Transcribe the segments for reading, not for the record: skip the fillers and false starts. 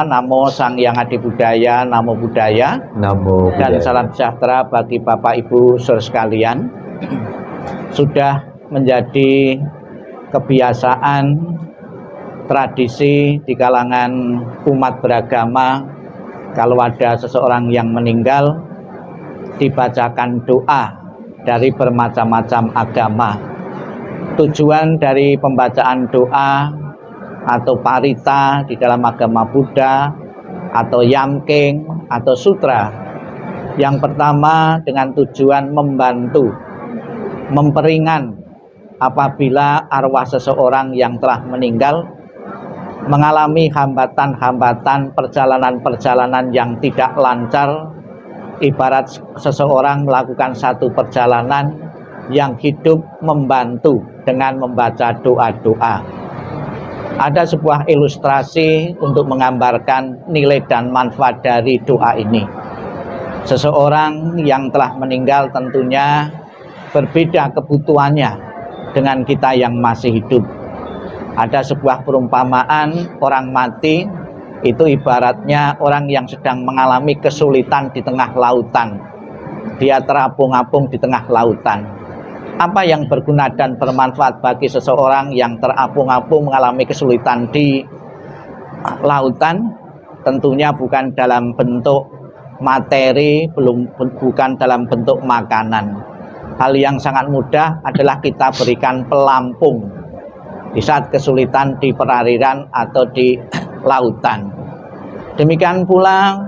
Namo Sang Hyang Adi Budaya, Namo Buddhaya, Namo dan Buddhaya. salam sejahtera bagi Bapak Ibu saudara sekalian. Sudah menjadi kebiasaan tradisi di kalangan umat beragama, kalau ada seseorang yang meninggal dibacakan doa dari bermacam-macam agama. Tujuan dari pembacaan doa atau parita di dalam agama Buddha atau yamking atau sutra, yang pertama dengan tujuan membantu, memperingan apabila arwah seseorang yang telah meninggal mengalami hambatan-hambatan, perjalanan-perjalanan yang tidak lancar. Ibarat seseorang melakukan satu perjalanan yang hidup membantu dengan membaca doa-doa. Ada sebuah ilustrasi untuk menggambarkan nilai dan manfaat dari doa ini. Seseorang yang telah meninggal tentunya berbeda kebutuhannya dengan kita yang masih hidup. Ada sebuah perumpamaan, orang mati itu ibaratnya orang yang sedang mengalami kesulitan di tengah lautan. Dia terapung-apung di tengah lautan. Apa yang berguna dan bermanfaat bagi seseorang yang terapung-apung mengalami kesulitan di lautan? Tentunya bukan dalam bentuk materi, bukan dalam bentuk makanan. Hal yang sangat mudah adalah kita berikan pelampung di saat kesulitan di perairan atau di lautan. Demikian pula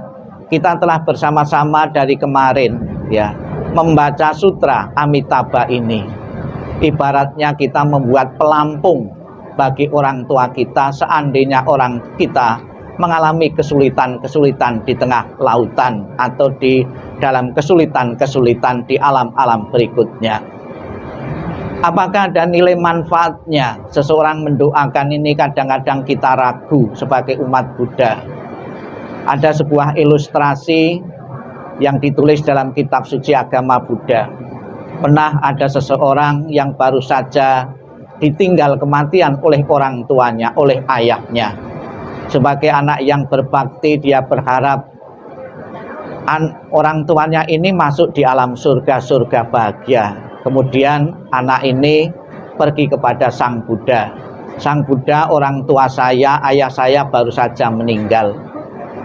kita telah bersama-sama dari kemarin ya membaca sutra Amitabha ini. Ibaratnya kita membuat pelampung bagi orang tua kita seandainya orang kita mengalami kesulitan-kesulitan di tengah lautan atau di dalam kesulitan-kesulitan di alam-alam berikutnya. Apakah ada nilai manfaatnya? Seseorang mendoakan ini kadang-kadang kita ragu sebagai umat Buddha. Ada sebuah ilustrasi yang ditulis dalam kitab suci agama Buddha. Pernah ada seseorang yang baru saja ditinggal kematian oleh orang tuanya, oleh ayahnya. Sebagai anak yang berbakti, dia berharap orang tuanya ini masuk di alam surga-surga bahagia. Kemudian anak ini pergi kepada Sang Buddha. Sang Buddha, orang tua saya, ayah saya baru saja meninggal.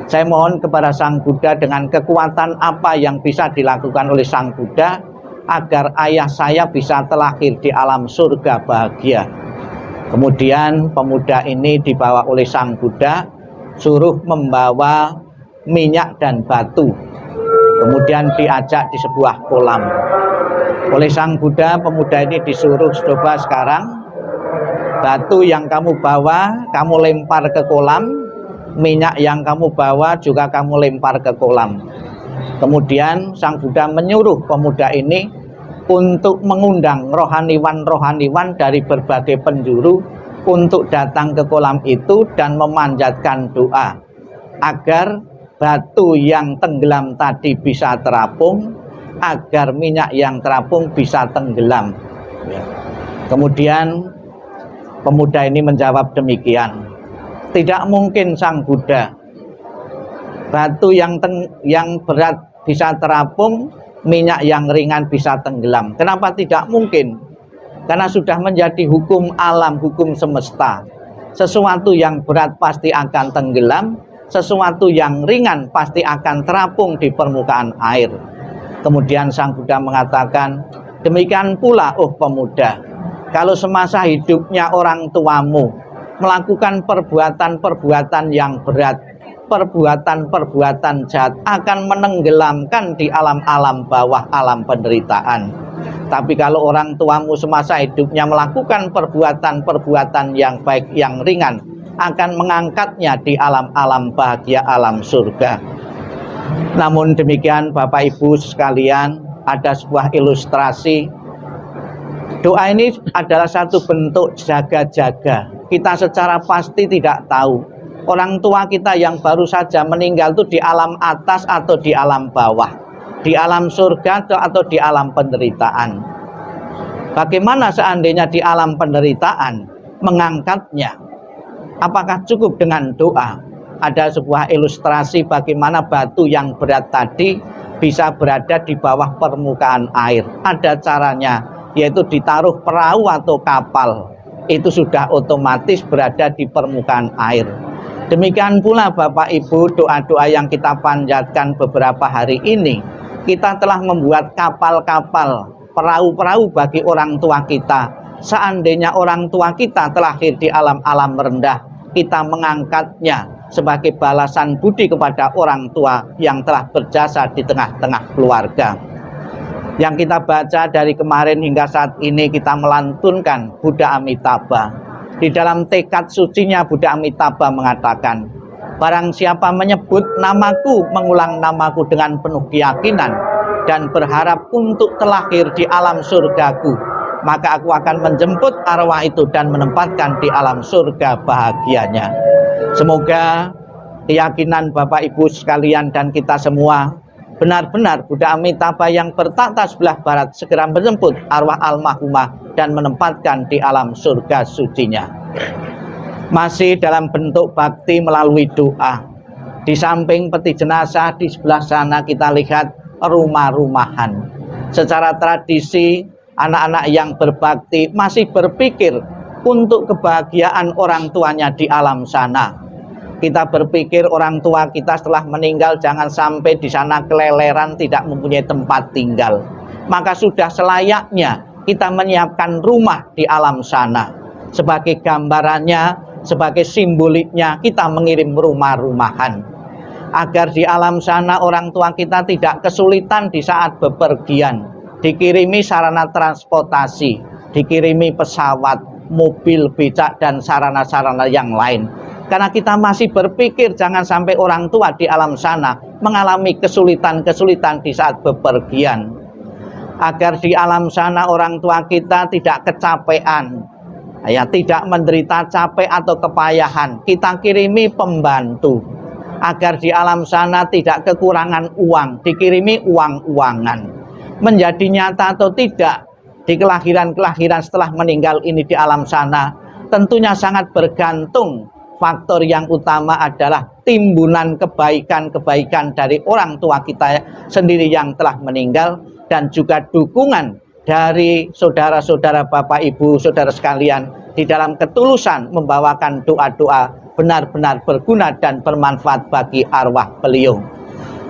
Saya mohon kepada Sang Buddha dengan kekuatan apa yang bisa dilakukan oleh Sang Buddha agar ayah saya bisa terlahir di alam surga bahagia. Kemudian pemuda ini dibawa oleh Sang Buddha, suruh membawa minyak dan batu. Kemudian diajak di sebuah kolam. Oleh Sang Buddha, pemuda ini disuruh, coba sekarang batu yang kamu bawa kamu lempar ke kolam, minyak yang kamu bawa juga kamu lempar ke kolam. Kemudian Sang Buddha menyuruh pemuda ini untuk mengundang rohaniwan-rohaniwan dari berbagai penjuru untuk datang ke kolam itu dan memanjatkan doa agar batu yang tenggelam tadi bisa terapung, agar minyak yang terapung bisa tenggelam. Kemudian pemuda ini menjawab demikian, tidak mungkin Sang Buddha, batu yang berat bisa terapung, minyak yang ringan bisa tenggelam. Kenapa tidak mungkin? Karena sudah menjadi hukum alam, hukum semesta. Sesuatu yang berat pasti akan tenggelam, sesuatu yang ringan pasti akan terapung di permukaan air. Kemudian Sang Buddha mengatakan, demikian pula oh pemuda, kalau semasa hidupnya orang tuamu melakukan perbuatan-perbuatan yang berat, perbuatan-perbuatan jahat, akan menenggelamkan di alam-alam bawah, alam penderitaan. Tapi kalau orang tuamu semasa hidupnya melakukan perbuatan-perbuatan yang baik, yang ringan, akan mengangkatnya di alam-alam bahagia, alam surga. Namun demikian Bapak Ibu sekalian, ada sebuah ilustrasi. Doa ini adalah satu bentuk jaga-jaga. Kita secara pasti tidak tahu orang tua kita yang baru saja meninggal itu di alam atas atau di alam bawah, di alam surga atau di alam penderitaan. Bagaimana seandainya di alam penderitaan mengangkatnya? Apakah cukup dengan doa? ada sebuah ilustrasi bagaimana batu yang berat tadi bisa berada di bawah permukaan air. Ada caranya, yaitu ditaruh perahu atau kapal, itu sudah otomatis berada di permukaan air. Demikian pula Bapak Ibu, doa-doa yang kita panjatkan beberapa hari ini, kita telah membuat kapal-kapal, perahu-perahu bagi orang tua kita. Seandainya orang tua kita terlahir di alam-alam rendah, kita mengangkatnya sebagai balasan budi kepada orang tua yang telah berjasa di tengah-tengah keluarga. Yang kita baca dari kemarin hingga saat ini, kita melantunkan Buddha Amitabha. Di dalam tekad sucinya Buddha Amitabha mengatakan, barang siapa menyebut namaku, mengulang namaku dengan penuh keyakinan dan berharap untuk terlahir di alam surgaku, maka aku akan menjemput arwah itu dan menempatkan di alam surga bahagianya. Semoga keyakinan Bapak Ibu sekalian dan kita semua benar-benar Buddha Amitabha yang bertahta sebelah barat segera menjemput arwah almarhumah dan menempatkan di alam surga sucinya. Masih dalam bentuk bakti melalui doa. Di samping peti jenazah di sebelah sana kita lihat rumah-rumahan. Secara tradisi anak-anak yang berbakti masih berpikir untuk kebahagiaan orang tuanya di alam sana. Kita berpikir orang tua kita setelah meninggal jangan sampai di sana keleleran, tidak mempunyai tempat tinggal. Maka sudah selayaknya kita menyiapkan rumah di alam sana. Sebagai gambarannya, sebagai simboliknya kita mengirim rumah-rumahan. Agar di alam sana orang tua kita tidak kesulitan di saat bepergian. Dikirimi sarana transportasi, dikirimi pesawat, mobil, becak, dan sarana-sarana yang lain. Karena kita masih berpikir jangan sampai orang tua di alam sana mengalami kesulitan-kesulitan di saat bepergian. Agar di alam sana orang tua kita tidak kecapean, ya, tidak menderita capek atau kepayahan, kita kirimi pembantu. Agar di alam sana tidak kekurangan uang, dikirimi uang-uangan. Menjadi nyata atau tidak di kelahiran-kelahiran setelah meninggal ini di alam sana, tentunya sangat bergantung. Faktor yang utama adalah timbunan kebaikan-kebaikan dari orang tua kita sendiri yang telah meninggal, dan juga dukungan dari saudara-saudara, Bapak Ibu, saudara sekalian di dalam ketulusan membawakan doa-doa benar-benar berguna dan bermanfaat bagi arwah beliau.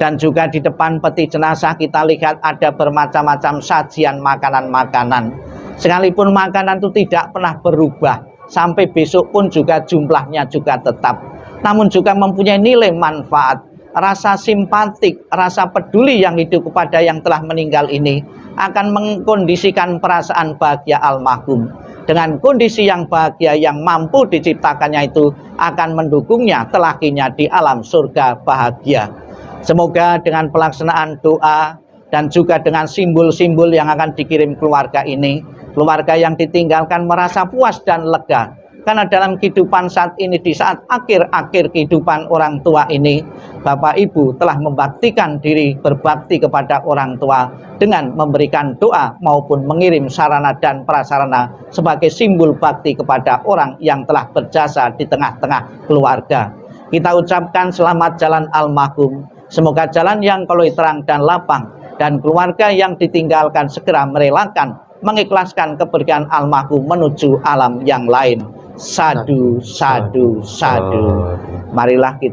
Dan juga di depan peti jenazah kita lihat ada bermacam-macam sajian makanan-makanan. Sekalipun makanan itu tidak pernah berubah, sampai besok pun juga jumlahnya juga tetap, namun juga mempunyai nilai manfaat. Rasa simpatik, rasa peduli yang hidup kepada yang telah meninggal ini akan mengkondisikan perasaan bahagia almarhum. Dengan kondisi yang bahagia yang mampu diciptakannya itu akan mendukungnya telahirnya di alam surga bahagia. Semoga dengan pelaksanaan doa dan juga dengan simbol-simbol yang akan dikirim keluarga ini, keluarga yang ditinggalkan merasa puas dan lega. Karena dalam kehidupan saat ini, di saat akhir-akhir kehidupan orang tua ini, Bapak Ibu telah membaktikan diri berbakti kepada orang tua dengan memberikan doa maupun mengirim sarana dan prasarana sebagai simbol bakti kepada orang yang telah berjasa di tengah-tengah keluarga. Kita ucapkan selamat jalan almarhum. Semoga jalan yang kalau terang dan lapang, dan keluarga yang ditinggalkan segera merelakan, mengikhlaskan kepergian almarhum menuju alam yang lain. Sadu, sadu, sadu. Marilah kita